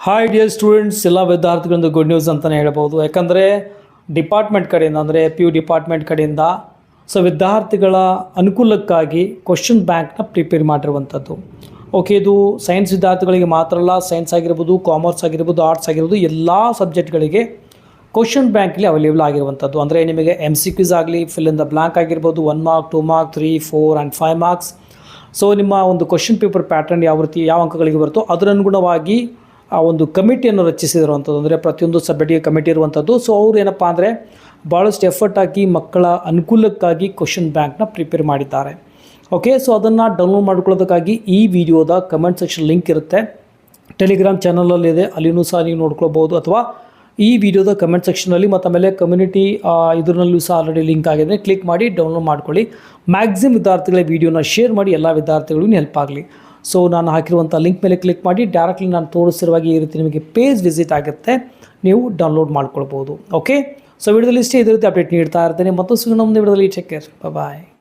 Hi dear students, ಎಲ್ಲ ವಿದ್ಯಾರ್ಥಿಗಳಿಂದ good news ಅಂತಲೇ ಹೇಳ್ಬೋದು. ಯಾಕಂದರೆ ಡಿಪಾರ್ಟ್ಮೆಂಟ್ ಕಡೆಯಿಂದ ಅಂದರೆ PU ಡಿಪಾರ್ಟ್ಮೆಂಟ್ ಕಡೆಯಿಂದ ವಿದ್ಯಾರ್ಥಿಗಳ ಅನುಕೂಲಕ್ಕಾಗಿ ಕ್ವಶನ್ ಬ್ಯಾಂಕ್ನ ಪ್ರಿಪೇರ್ ಮಾಡಿರುವಂಥದ್ದು. ಓಕೆ, ಇದು ಸೈನ್ಸ್ ವಿದ್ಯಾರ್ಥಿಗಳಿಗೆ ಮಾತ್ರ ಅಲ್ಲ, ಸೈನ್ಸ್ ಆಗಿರ್ಬೋದು, ಕಾಮರ್ಸ್ ಆಗಿರ್ಬೋದು, ಆರ್ಟ್ಸ್ ಆಗಿರ್ಬೋದು, ಎಲ್ಲ ಸಬ್ಜೆಕ್ಟ್ಗಳಿಗೆ ಕ್ವಶನ್ ಬ್ಯಾಂಕಲ್ಲಿ ಅವೈಲೇಬಲ್ ಆಗಿರುವಂಥದ್ದು. ಅಂದರೆ ನಿಮಗೆ MCQs ಆಗಲಿ, ಫಿಲ್ ಇನ್ ದ ಬ್ಲ್ಯಾಂಕ್ ಆಗಿರ್ಬೋದು, 1 ಮಾರ್ಕ್, 2 ಮಾರ್ಕ್, 3, 4 ಆ್ಯಂಡ್ 5 ಮಾರ್ಕ್ಸ್. ನಿಮ್ಮ ಒಂದು ಕ್ವಶನ್ ಪೇಪರ್ ಪ್ಯಾಟರ್ನ್ ಯಾವ ರೀತಿ ಯಾವ ಅಂಕಗಳಿಗೆ ಬರುತ್ತೋ ಅದರ ಅನುಗುಣವಾಗಿ ಆ ಒಂದು ಕಮಿಟಿಯನ್ನು ರಚಿಸಿರುವಂಥದ್ದು. ಅಂದರೆ ಪ್ರತಿಯೊಂದು ಸಬ್ಜೆಕ್ಟಿಗೆ ಕಮಿಟಿ ಇರುವಂಥದ್ದು. ಅವ್ರು ಏನಪ್ಪ ಅಂದರೆ ಭಾಳಷ್ಟು ಎಫರ್ಟ್ ಹಾಕಿ ಮಕ್ಕಳ ಅನುಕೂಲಕ್ಕಾಗಿ ಕ್ವಶನ್ ಬ್ಯಾಂಕ್ನ ಪ್ರಿಪೇರ್ ಮಾಡಿದ್ದಾರೆ. ಓಕೆ, ಅದನ್ನು ಡೌನ್ಲೋಡ್ ಮಾಡ್ಕೊಳ್ಳೋದಕ್ಕಾಗಿ ಈ ವಿಡಿಯೋದ ಕಮೆಂಟ್ ಸೆಕ್ಷನ್ ಲಿಂಕ್ ಇರುತ್ತೆ, ಟೆಲಿಗ್ರಾಮ್ ಚಾನಲಲ್ಲಿದೆ, ಅಲ್ಲಿನೂ ಸಹ ನೀವು ನೋಡ್ಕೊಳ್ಬೋದು. ಅಥವಾ ಈ ವಿಡಿಯೋದ ಕಮೆಂಟ್ ಸೆಕ್ಷನಲ್ಲಿ ಮತ್ತು ಆಮೇಲೆ ಕಮ್ಯುನಿಟಿ ಇದರಲ್ಲೂ ಸಹ ಆಲ್ರೆಡಿ ಲಿಂಕ್ ಆಗಿದೆ, ಕ್ಲಿಕ್ ಮಾಡಿ ಡೌನ್ಲೋಡ್ ಮಾಡ್ಕೊಳ್ಳಿ. ಮ್ಯಾಕ್ಸಿಮಮ್ ವಿದ್ಯಾರ್ಥಿಗಳ ವಿಡಿಯೋನ ಶೇರ್ ಮಾಡಿ, ಎಲ್ಲ ವಿದ್ಯಾರ್ಥಿಗಳಿಗೂ ಹೆಲ್ಪ್ ಆಗಲಿ. ನಾನು ಹಾಕಿರುವಂಥ ಲಿಂಕ್ ಮೇಲೆ ಕ್ಲಿಕ್ ಮಾಡಿ ಡೈರೆಕ್ಟ್ಲಿ ನಾನು ತೋರಿಸಿರುವಾಗ ಈ ರೀತಿ ನಿಮಗೆ ಪೇಜ್ ವಿಸಿಟ್ ಆಗುತ್ತೆ, ನೀವು ಡೌನ್ಲೋಡ್ ಮಾಡ್ಕೊಳ್ಬೋದು. ಓಕೆ, ವಿಡಿಯೋದಲ್ಲಿ ಇಷ್ಟೇ, ಇದೇ ರೀತಿ ಅಪ್ಡೇಟ್ ನೀಡ್ತಾ ಇರ್ತೇನೆ. ಮತ್ತು ಸಿಗೋಣ ಮುಂದೆ ವಿಡಿಯೋದಲ್ಲಿ. ಟೇಕ್ ಕೇರ್, ಬಾಯ್.